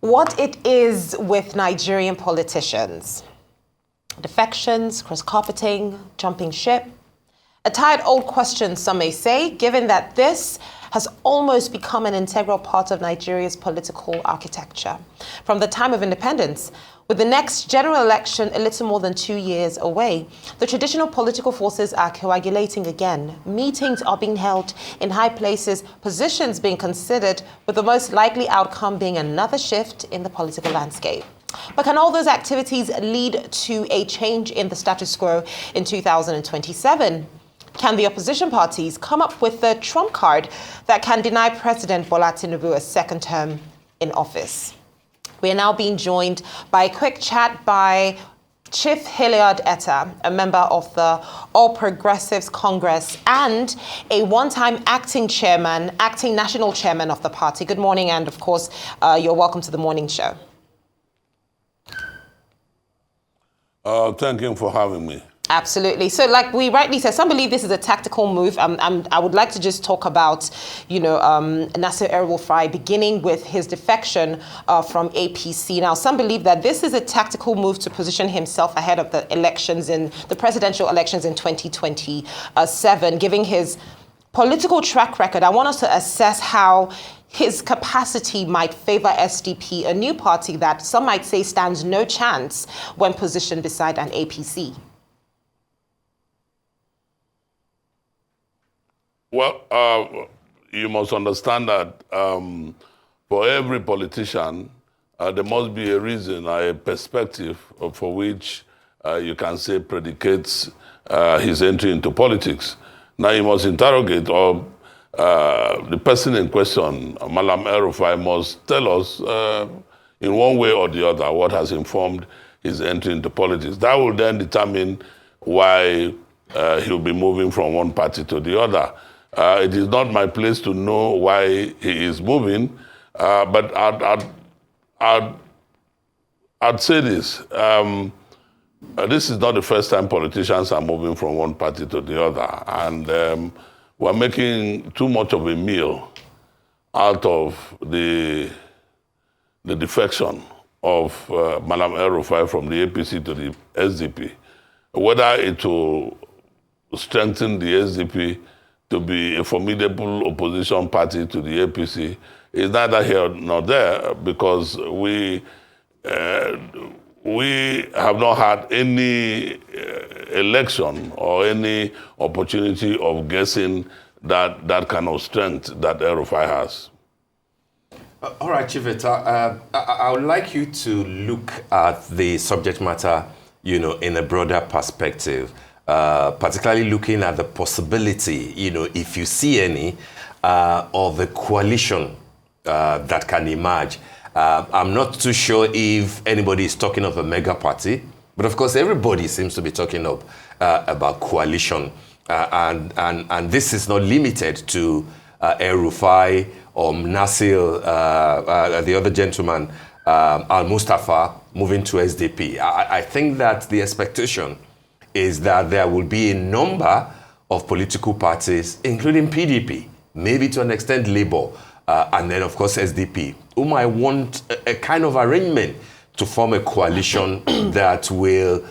what it is with Nigerian politicians. Defections, cross-carpeting, jumping ship. A tired old question, some may say, given that this has almost become an integral part of Nigeria's political architecture. From the time of independence, with the next general election a little more than 2 years away, the traditional political forces are coagulating again. Meetings are being held in high places, positions being considered, with the most likely outcome being another shift in the political landscape. But can all those activities lead to a change in the status quo in 2027? Can the opposition parties come up with the trump card that can deny President Bola Tinubu a second term in office? We are now being joined by a quick chat by Chief Hillard Etta, a member of the All Progressives Congress and a one-time acting national chairman of the party. Good morning, and of course, you're welcome to the morning show. Thank you for having me. Absolutely. So like we rightly said, some believe this is a tactical move. I would like to just talk about, Nasir El-Rufai beginning with his defection from APC. Now, some believe that this is a tactical move to position himself ahead of the presidential elections in 2027, giving his political track record. I want us to assess how his capacity might favor SDP, a new party that some might say stands no chance when positioned beside an APC. Well, you must understand that for every politician, there must be a reason, a perspective for which you can say predicates his entry into politics. Now you must interrogate, or the person in question, Malam El-Rufai, must tell us in one way or the other what has informed his entry into politics. That will then determine why he'll be moving from one party to the other. It is not my place to know why he is moving, but I'd say this. This is not the first time politicians are moving from one party to the other, and we're making too much of a meal out of the defection of Malam El-Rufai from the APC to the SDP. Whether it will strengthen the SDP to be a formidable opposition party to the APC is neither here nor there, because we have not had any election or any opportunity of guessing that kind of strength that El-Rufai has. All right, Chief Etta, I would like you to look at the subject matter, in a broader perspective. Particularly looking at the possibility, if you see any, of a coalition that can emerge. I'm not too sure if anybody is talking of a mega party, but of course everybody seems to be talking about coalition. And this is not limited to El-Rufai or Nasir, the other gentleman, Al-Mustafa, moving to SDP. I think that the expectation is that there will be a number of political parties, including PDP, maybe to an extent Labour, and then of course SDP, who might want a kind of arrangement to form a coalition that will,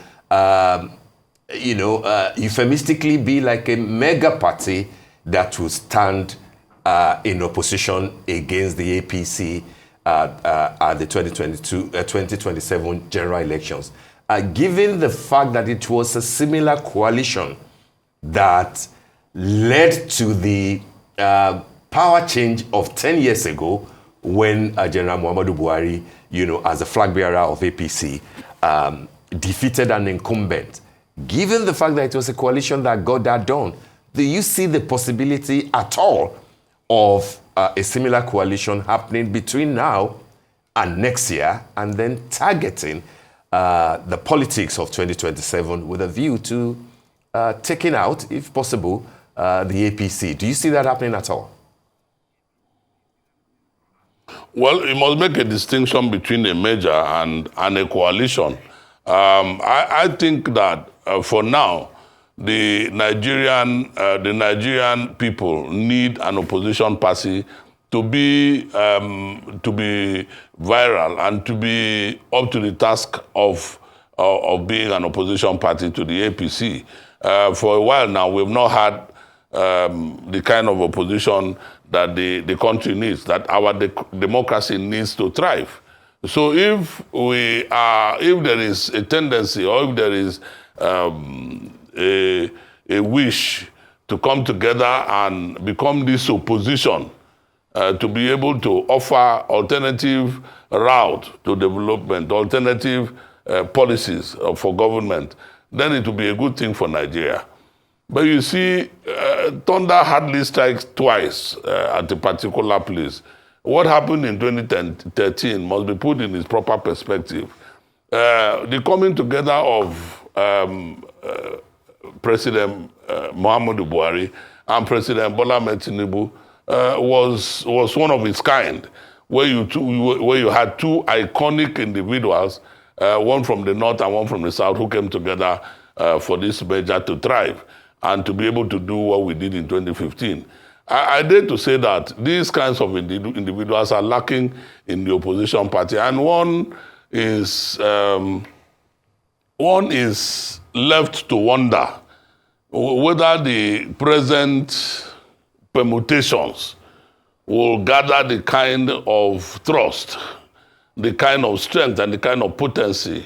euphemistically be like a mega party that will stand in opposition against the APC at the 2027 general elections. Given the fact that it was a similar coalition that led to the power change of 10 years ago when General Muhammadu Buhari, as a flag bearer of APC, defeated an incumbent. Given the fact that it was a coalition that got that done, do you see the possibility at all of a similar coalition happening between now and next year, and then targeting the politics of 2027 with a view to taking out, if possible, the APC? Do you see that happening at all? Well, you must make a distinction between a merger and a coalition. I think that for now, the Nigerian people need an opposition party to be viral and to be up to the task of being an opposition party to the APC. For a while now, we've not had the kind of opposition that the country needs, that our democracy needs to thrive. So if there is a tendency, or if there is a wish to come together and become this opposition, to be able to offer alternative route to development, alternative policies for government, then it will be a good thing for Nigeria. But you see, thunder hardly strikes twice at a particular place. What happened in 2013 must be put in its proper perspective. The coming together of President Muhammadu Buhari and President Bola Ahmed Tinubu was one of its kind, where you had two iconic individuals, one from the north and one from the south, who came together for this merger to thrive and to be able to do what we did in 2015. I dare to say that these kinds of individuals are lacking in the opposition party, and one is left to wonder whether the present permutations will gather the kind of trust, the kind of strength, and the kind of potency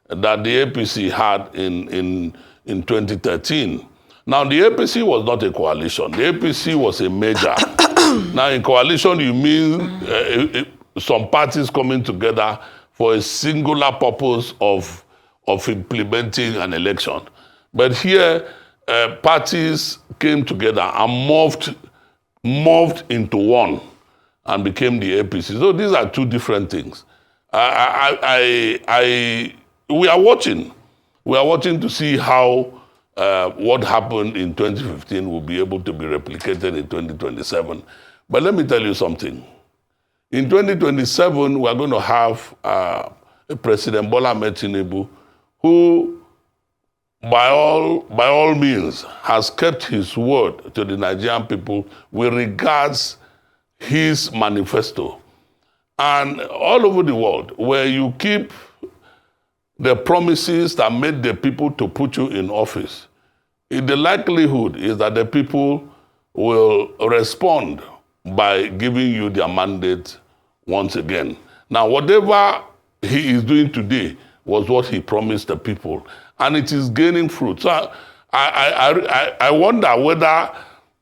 that the APC had in 2013. Now, the APC was not a coalition. The APC was a merger. Now, in coalition, you mean some parties coming together for a singular purpose of implementing an election. But here, parties came together and morphed into one and became the APC. So these are two different things. We are watching. We are watching to see how what happened in 2015 will be able to be replicated in 2027. But let me tell you something. In 2027, we are going to have President Bola Ahmed Tinubu, who, by all means, has kept his word to the Nigerian people with regards his manifesto. And all over the world, where you keep the promises that made the people to put you in office, the likelihood is that the people will respond by giving you their mandate once again. Now, whatever he is doing today was what he promised the people, and it is gaining fruit. So I wonder whether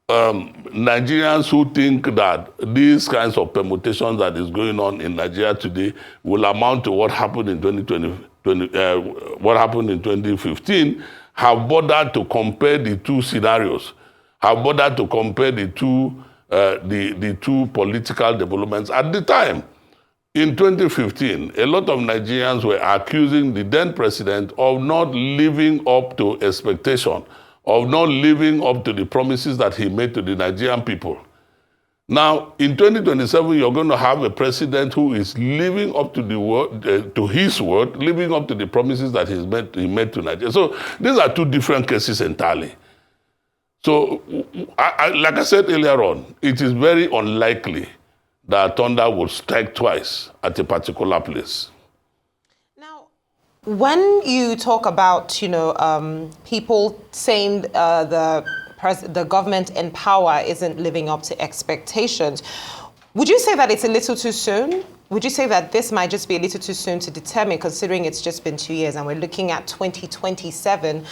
Nigerians who think that these kinds of permutations that is going on in Nigeria today will amount to what happened in 2015 have bothered to compare the two scenarios, have bothered to compare the two political developments at the time. In 2015, a lot of Nigerians were accusing the then president of not living up to expectation, of not living up to the promises that he made to the Nigerian people. Now, in 2027, you're going to have a president who is living up to the word, to his word, living up to the promises that he made to Nigeria. So these are two different cases entirely. So, like I said earlier on, it is very unlikely that thunder will strike twice at a particular place. Now, when you talk about, people saying the government in power isn't living up to expectations, would you say that it's a little too soon? Would you say that this might just be a little too soon to determine, considering it's just been 2 years and we're looking at 2027,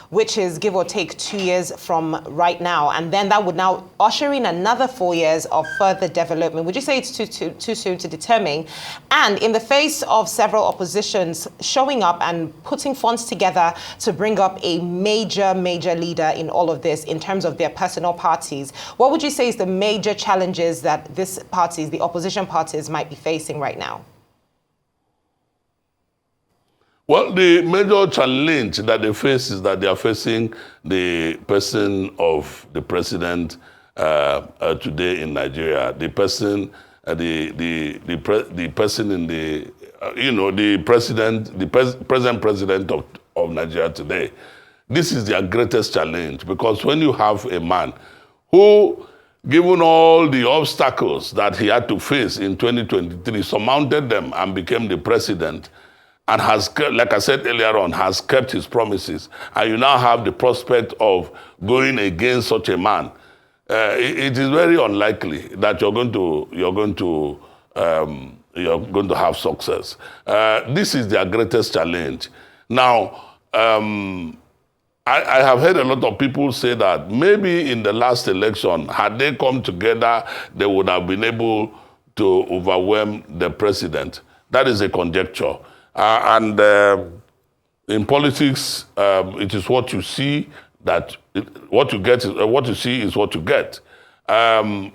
which is give or take 2 years from right now, and then that would now usher in another 4 years of further development? Would you say it's too soon to determine? And in the face of several oppositions showing up and putting funds together to bring up a major leader in all of this in terms of their personal parties, what would you say is the major challenges that the opposition parties might be facing right now? Well, the major challenge that they face is that they are facing the person of the president today in Nigeria, the person, the person in the, present president of Nigeria today. This is their greatest challenge, because when you have a man who given all the obstacles that he had to face in 2023, surmounted them and became the president, and has, like I said earlier on, has kept his promises, and you now have the prospect of going against such a man, it is very unlikely that you're going to have success. This is their greatest challenge. Now, I have heard a lot of people say that maybe in the last election, had they come together, they would have been able to overwhelm the president. That is a conjecture. And in politics, it is what you see what you see is what you get.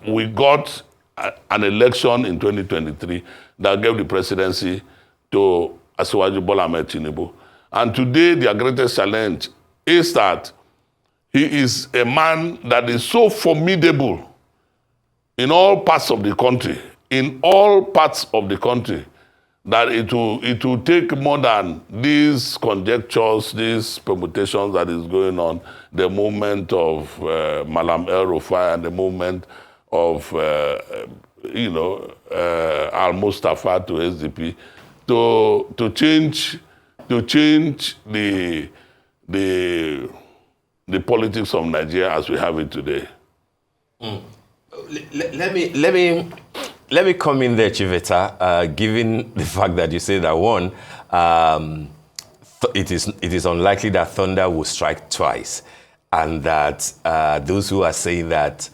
We got an election in 2023 that gave the presidency to Asiwaju Bola Ahmed Tinubu. And today, their greatest challenge is that he is a man that is so formidable in all parts of the country, that it will take more than these conjectures, these permutations that is going on, the movement of Malam El-Rufai and the movement of, Al-Mustafa to SDP, to change the politics of Nigeria as we have it today. Let me come in there, Chief Etta, given the fact that you say that one, it is unlikely that thunder will strike twice, and that those who are saying that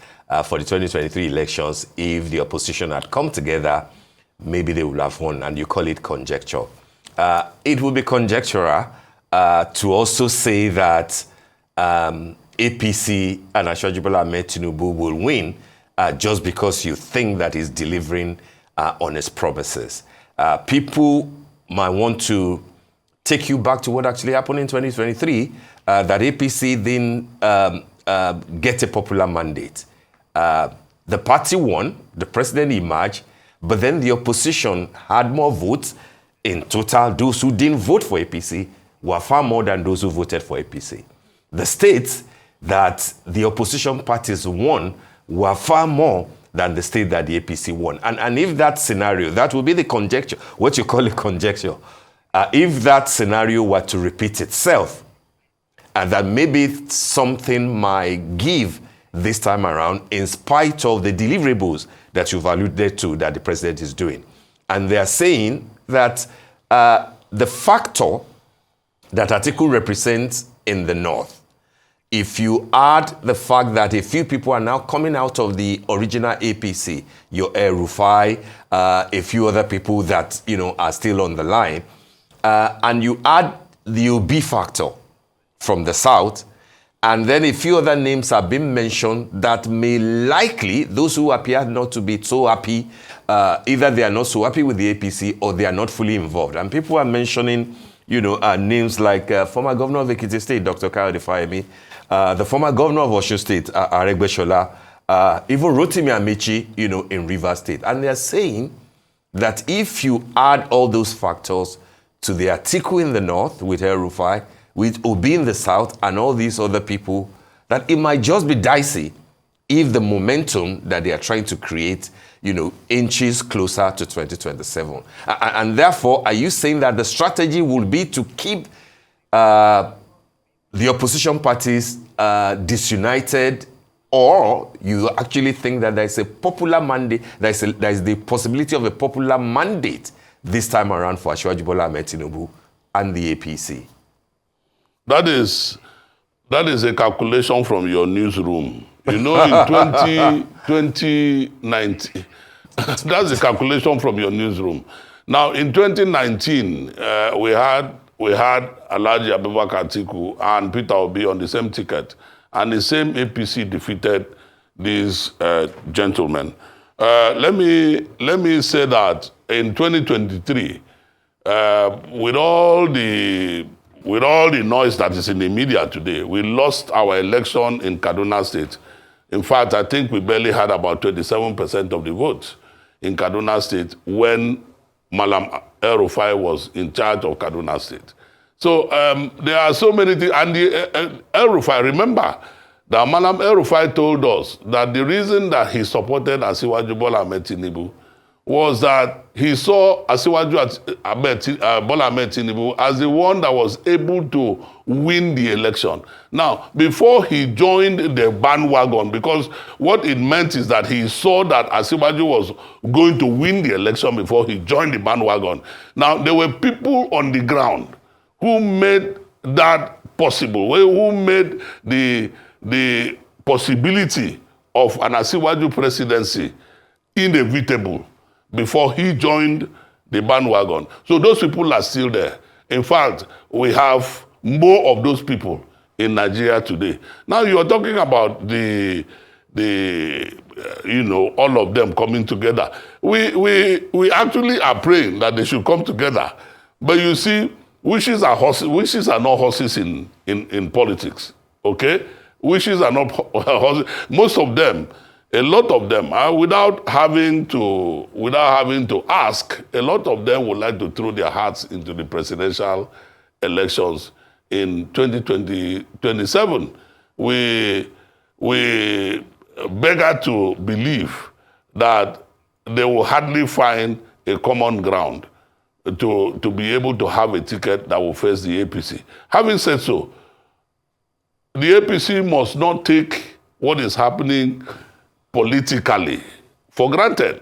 for the 2023 elections, if the opposition had come together, maybe they would have won, and you call it conjecture. It would be conjectural to also say that APC and Asiwaju Bola Ahmed Tinubu will win just because you think that he's delivering on his promises. People might want to take you back to what actually happened in 2023, that APC didn't get a popular mandate. The party won, the president emerged, but then the opposition had more votes. In total, those who didn't vote for APC were far more than those who voted for APC. The states that the opposition parties won were far more than the state that the APC won. And if that scenario, that would be the conjecture, what you call a conjecture, if that scenario were to repeat itself, and that maybe something might give this time around in spite of the deliverables that you've alluded to that the president is doing. And they are saying that the factor that Atiku represents in the north, if you add the fact that a few people are now coming out of the original APC, your El-Rufai, a few other people that are still on the line, and you add the Obi factor from the south, and then a few other names have been mentioned that may likely, those who appear not to be so happy, either they are not so happy with the APC or they are not fully involved. And people are mentioning, names like former governor of Ekiti State, Dr. Kayode Fayemi, the former governor of Osun State, Aregbesola, even Rotimi Amechi, in Rivers State. And they are saying that if you add all those factors to the Atiku in the north with El-Rufai, with Obi in the south and all these other people, that it might just be dicey if the momentum that they are trying to create, inches closer to 2027. And therefore, are you saying that the strategy will be to keep the opposition parties disunited, or you actually think that there's a popular mandate, there's the possibility of a popular mandate this time around for Asiwaju Bola Ahmed Tinubu and the APC? That is a calculation from your newsroom. In 2019, that's a calculation from your newsroom. Now, in 2019, we had Alhaji Abubakar Atiku and Peter Obi on the same ticket, and the same APC defeated these gentlemen. Let me say that in 2023, with all the noise that is in the media today, we lost our election in Kaduna State. In fact, I think we barely had about 27% of the votes in Kaduna State when Malam El-Rufai was in charge of Kaduna State. So there are so many things. And the El-Rufai, remember that Malam El-Rufai told us that the reason that he supported Asiwaju Bola Ahmed Tinubu was that he saw Asiwaju Bola Ahmed Tinubu as the one that was able to win the election. Now, before he joined the bandwagon, because what it meant is that he saw that Asiwaju was going to win the election before he joined the bandwagon. Now, there were people on the ground who made that possible, who made the possibility of an Asiwaju presidency inevitable before he joined the bandwagon. So those people are still there. In fact, we have more of those people in Nigeria today. Now you are talking about all of them coming together. We actually are praying that they should come together. But you see, wishes are not horses in politics. Okay? Wishes are not horses. Most of them, a lot of them, without having to ask, a lot of them would like to throw their hearts into the presidential elections in 2027. We beg her to believe that they will hardly find a common ground to be able to have a ticket that will face the APC. Having said so, the APC must not take what is happening politically for granted.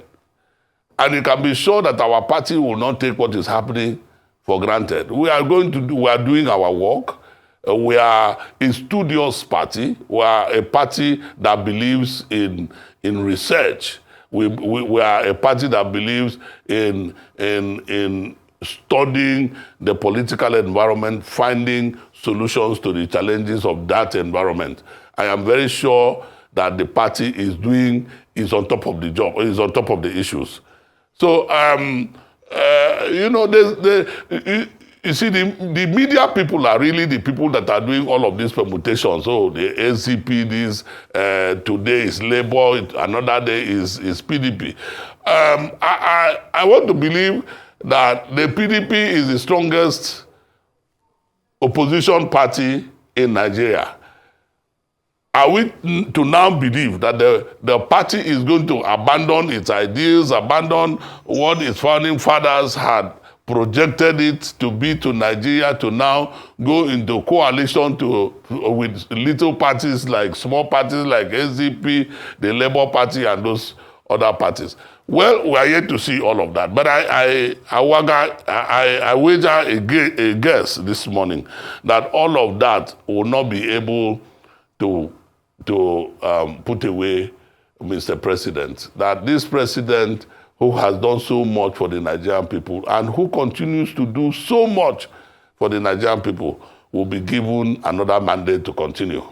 And you can be sure that our party will not take what is happening for granted. We are doing our work. We are a studious party. We are a party that believes in research. We are a party that believes in studying the political environment, finding solutions to the challenges of that environment. I am very sure that the party is on top of the job, is on top of the issues. So, you see, the media people are really the people that are doing all of these permutations. So the SDP, today is Labour, another day is PDP. I want to believe that the PDP is the strongest opposition party in Nigeria. Are we to now believe that the party is going to abandon its ideals, abandon what its founding fathers had projected it to be to Nigeria, to now go into coalition with little parties like small parties like SDP, the Labour Party, and those other parties? Well, we are yet to see all of that. But I wager a guess this morning that all of that will not be able to put away Mr. President. That this president who has done so much for the Nigerian people and who continues to do so much for the Nigerian people will be given another mandate to continue.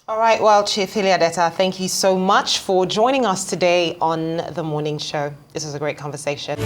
All right, well, Chief Hillard, Etta, thank you so much for joining us today on The Morning Show. This was a great conversation.